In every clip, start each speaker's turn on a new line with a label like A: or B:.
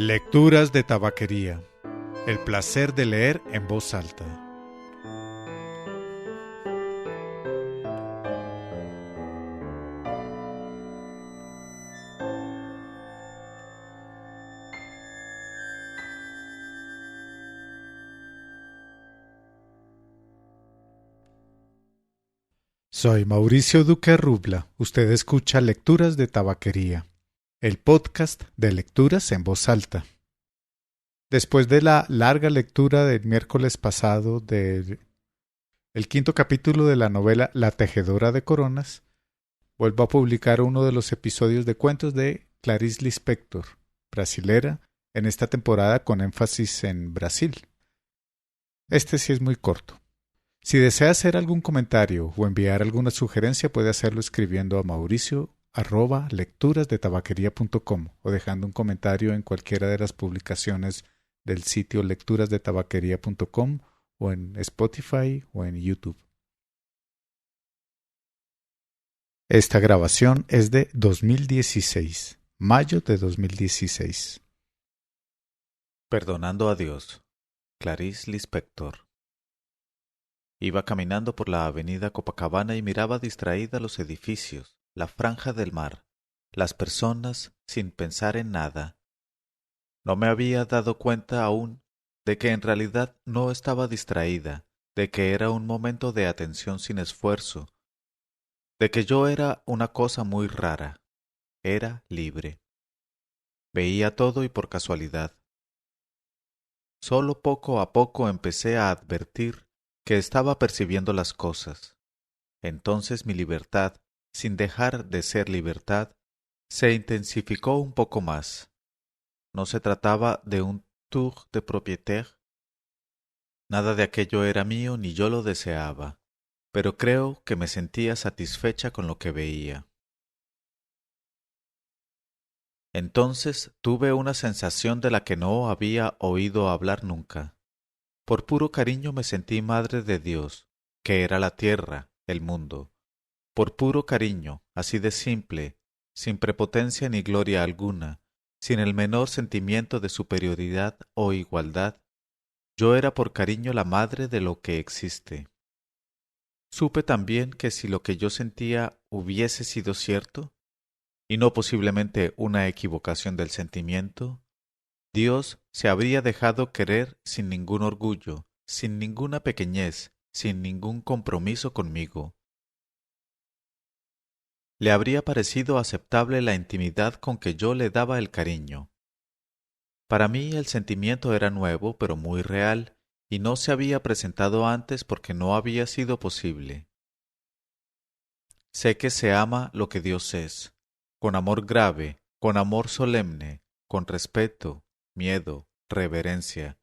A: Lecturas de tabaquería. El placer de leer en voz alta. Soy Mauricio Duque Rubla. Usted escucha Lecturas de Tabaquería, el podcast de lecturas en voz alta. Después de la larga lectura del miércoles pasado del quinto capítulo de la novela La tejedora de coronas, vuelvo a publicar uno de los episodios de cuentos de Clarice Lispector, brasilera, en esta temporada con énfasis en Brasil. Este sí es muy corto. Si desea hacer algún comentario o enviar alguna sugerencia, puede hacerlo escribiendo a mauricio@lecturasdetabaquería.com o dejando un comentario en cualquiera de las publicaciones del sitio lecturasdetabaquería.com o en Spotify o en YouTube. Esta grabación es de 2016, mayo de 2016.
B: Perdonando a Dios. Clarice Lispector. Iba caminando por la avenida Copacabana y miraba distraída los edificios, la franja del mar, las personas, sin pensar en nada. No me había dado cuenta aún de que en realidad no estaba distraída, de que era un momento de atención sin esfuerzo, de que yo era una cosa muy rara, era libre. Veía todo y por casualidad. Solo poco a poco empecé a advertir que estaba percibiendo las cosas. Entonces mi libertad, sin dejar de ser libertad, se intensificó un poco más. No se trataba de un tour de propriétaire. Nada de aquello era mío ni yo lo deseaba, pero creo que me sentía satisfecha con lo que veía. Entonces tuve una sensación de la que no había oído hablar nunca. Por puro cariño me sentí madre de Dios, que era la tierra, el mundo. Por puro cariño, así de simple, sin prepotencia ni gloria alguna, sin el menor sentimiento de superioridad o igualdad, yo era por cariño la madre de lo que existe. Supe también que si lo que yo sentía hubiese sido cierto, y no posiblemente una equivocación del sentimiento, Dios se habría dejado querer sin ningún orgullo, sin ninguna pequeñez, sin ningún compromiso conmigo. Le habría parecido aceptable la intimidad con que yo le daba el cariño. Para mí el sentimiento era nuevo, pero muy real, y no se había presentado antes porque no había sido posible. Sé que se ama lo que Dios es, con amor grave, con amor solemne, con respeto, miedo, reverencia.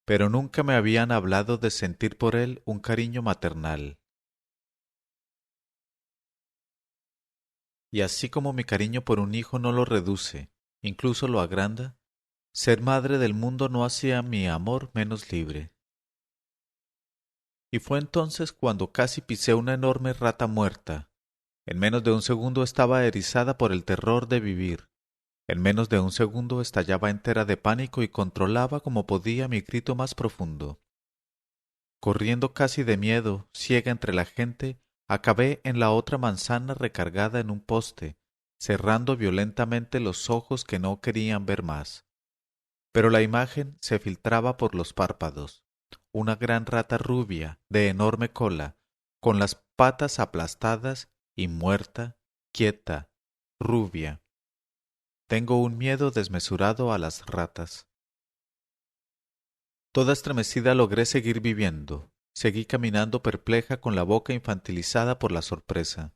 B: Pero nunca me habían hablado de sentir por él un cariño maternal. Y así como mi cariño por un hijo no lo reduce, incluso lo agranda, ser madre del mundo no hacía mi amor menos libre. Y fue entonces cuando casi pisé una enorme rata muerta. En menos de un segundo estaba erizada por el terror de vivir. En menos de un segundo estallaba entera de pánico y controlaba como podía mi grito más profundo. Corriendo casi de miedo, ciega entre la gente, acabé en la otra manzana recargada en un poste, cerrando violentamente los ojos que no querían ver más. Pero la imagen se filtraba por los párpados. Una gran rata rubia, de enorme cola, con las patas aplastadas y muerta, quieta, rubia. Tengo un miedo desmesurado a las ratas. Toda estremecida logré seguir viviendo. Seguí caminando perpleja con la boca infantilizada por la sorpresa.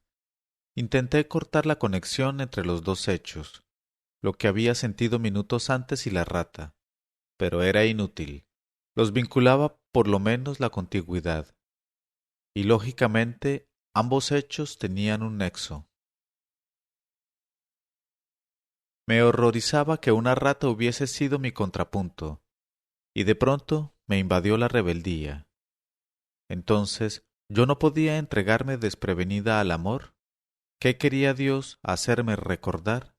B: Intenté cortar la conexión entre los dos hechos, lo que había sentido minutos antes y la rata, pero era inútil. Los vinculaba por lo menos la contigüidad. Y lógicamente ambos hechos tenían un nexo. Me horrorizaba que una rata hubiese sido mi contrapunto, y de pronto me invadió la rebeldía. Entonces, ¿yo no podía entregarme desprevenida al amor? ¿Qué quería Dios hacerme recordar?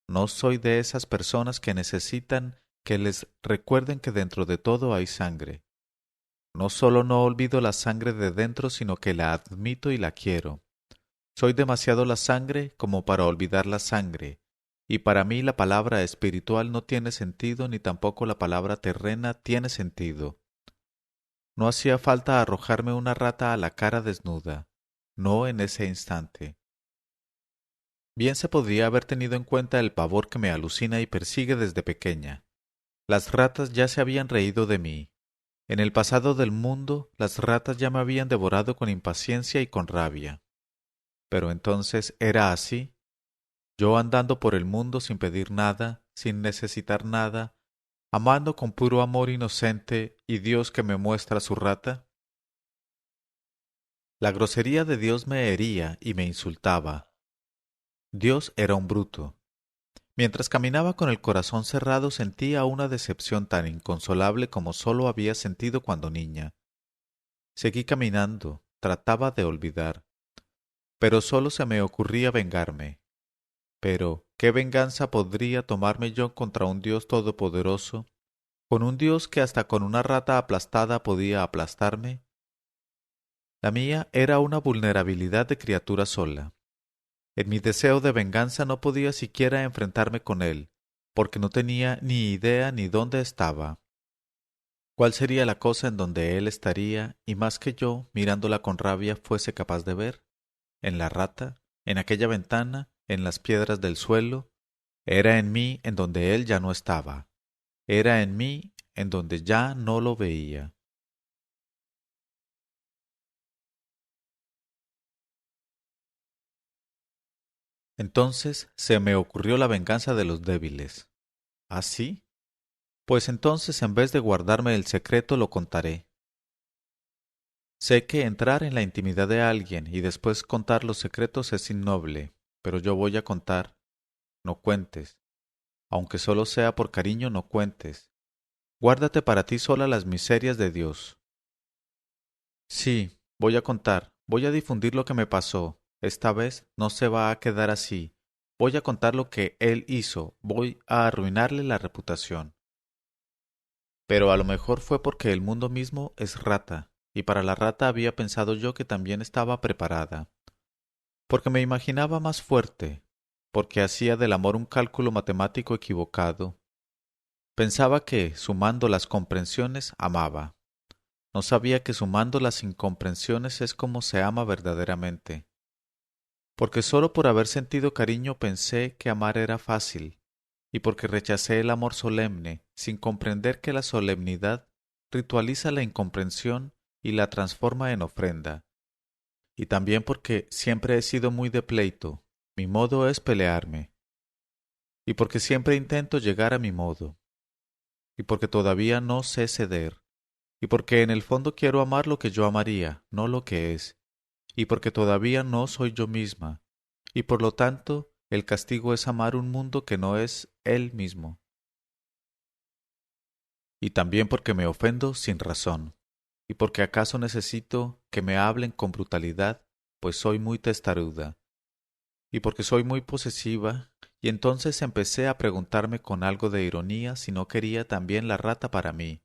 B: No soy de esas personas que necesitan que les recuerden que dentro de todo hay sangre. No solo no olvido la sangre de dentro, sino que la admito y la quiero. Soy demasiado la sangre como para olvidar la sangre, y para mí la palabra espiritual no tiene sentido ni tampoco la palabra terrena tiene sentido. No hacía falta arrojarme una rata a la cara desnuda, no en ese instante. Bien se podría haber tenido en cuenta el pavor que me alucina y persigue desde pequeña. Las ratas ya se habían reído de mí. En el pasado del mundo, las ratas ya me habían devorado con impaciencia y con rabia. Pero entonces era así. Yo andando por el mundo sin pedir nada, sin necesitar nada, amando con puro amor inocente y Dios que me muestra su rata. La grosería de Dios me hería y me insultaba. Dios era un bruto. Mientras caminaba con el corazón cerrado sentía una decepción tan inconsolable como sólo había sentido cuando niña. Seguí caminando, trataba de olvidar, pero sólo se me ocurría vengarme. Pero, ¿qué venganza podría tomarme yo contra un Dios todopoderoso, con un Dios que hasta con una rata aplastada podía aplastarme? La mía era una vulnerabilidad de criatura sola. En mi deseo de venganza no podía siquiera enfrentarme con él, porque no tenía ni idea ni dónde estaba. ¿Cuál sería la cosa en donde él estaría, y más que yo, mirándola con rabia, fuese capaz de ver? ¿En la rata? ¿En aquella ventana? ¿En las piedras del suelo? Era en mí en donde él ya no estaba. Era en mí en donde ya no lo veía. Entonces se me ocurrió la venganza de los débiles. ¿Ah, sí? Pues entonces en vez de guardarme el secreto lo contaré. Sé que entrar en la intimidad de alguien y después contar los secretos es innoble, pero yo voy a contar. No cuentes. Aunque solo sea por cariño, no cuentes. Guárdate para ti sola las miserias de Dios. Sí, voy a contar, voy a difundir lo que me pasó. Esta vez no se va a quedar así. Voy a contar lo que él hizo, voy a arruinarle la reputación. Pero a lo mejor fue porque el mundo mismo es rata, y para la rata había pensado yo que también estaba preparada. Porque me imaginaba más fuerte, porque hacía del amor un cálculo matemático equivocado. Pensaba que, sumando las comprensiones, amaba. No sabía que sumando las incomprensiones es como se ama verdaderamente. Porque sólo por haber sentido cariño pensé que amar era fácil, y porque rechacé el amor solemne, sin comprender que la solemnidad ritualiza la incomprensión y la transforma en ofrenda. Y también porque siempre he sido muy de pleito, mi modo es pelearme. Y porque siempre intento llegar a mi modo. Y porque todavía no sé ceder. Y porque en el fondo quiero amar lo que yo amaría, no lo que es. Y porque todavía no soy yo misma. Y por lo tanto, el castigo es amar un mundo que no es él mismo. Y también porque me ofendo sin razón. Y porque acaso necesito que me hablen con brutalidad, pues soy muy testaruda. Y porque soy muy posesiva, y entonces empecé a preguntarme con algo de ironía si no quería también la rata para mí.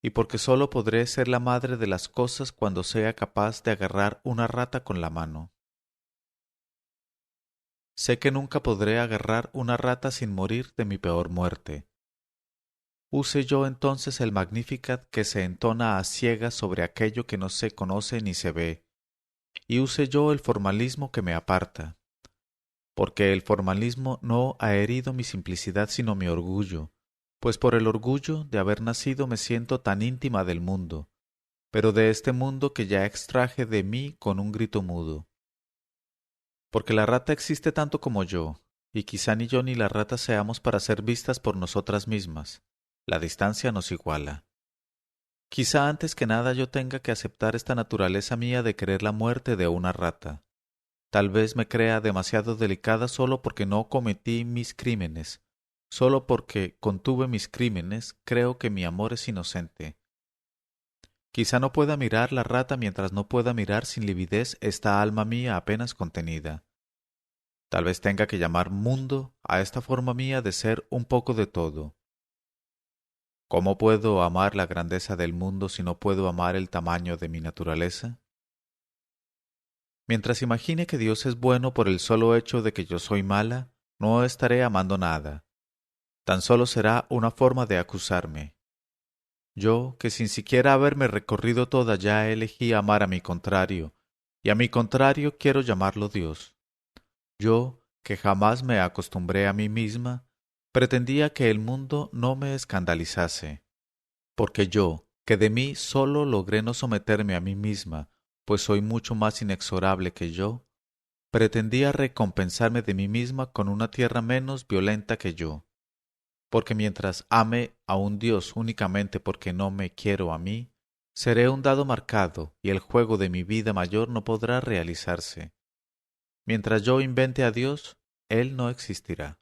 B: Y porque sólo podré ser la madre de las cosas cuando sea capaz de agarrar una rata con la mano. Sé que nunca podré agarrar una rata sin morir de mi peor muerte. Use yo entonces el Magnificat que se entona a ciegas sobre aquello que no se conoce ni se ve, y use yo el formalismo que me aparta, porque el formalismo no ha herido mi simplicidad sino mi orgullo, pues por el orgullo de haber nacido me siento tan íntima del mundo, pero de este mundo que ya extraje de mí con un grito mudo. Porque la rata existe tanto como yo, y quizá ni yo ni la rata seamos para ser vistas por nosotras mismas. La distancia nos iguala. Quizá antes que nada yo tenga que aceptar esta naturaleza mía de querer la muerte de una rata. Tal vez me crea demasiado delicada solo porque no cometí mis crímenes. Solo porque contuve mis crímenes, creo que mi amor es inocente. Quizá no pueda mirar la rata mientras no pueda mirar sin lividez esta alma mía apenas contenida. Tal vez tenga que llamar mundo a esta forma mía de ser un poco de todo. ¿Cómo puedo amar la grandeza del mundo si no puedo amar el tamaño de mi naturaleza? Mientras imagine que Dios es bueno por el solo hecho de que yo soy mala, no estaré amando nada. Tan solo será una forma de acusarme. Yo, que sin siquiera haberme recorrido toda ya elegí amar a mi contrario, y a mi contrario quiero llamarlo Dios. Yo, que jamás me acostumbré a mí misma, pretendía que el mundo no me escandalizase, porque yo, que de mí solo logré no someterme a mí misma, pues soy mucho más inexorable que yo, pretendía recompensarme de mí misma con una tierra menos violenta que yo, porque mientras ame a un Dios únicamente porque no me quiero a mí, seré un dado marcado y el juego de mi vida mayor no podrá realizarse. Mientras yo invente a Dios, Él no existirá.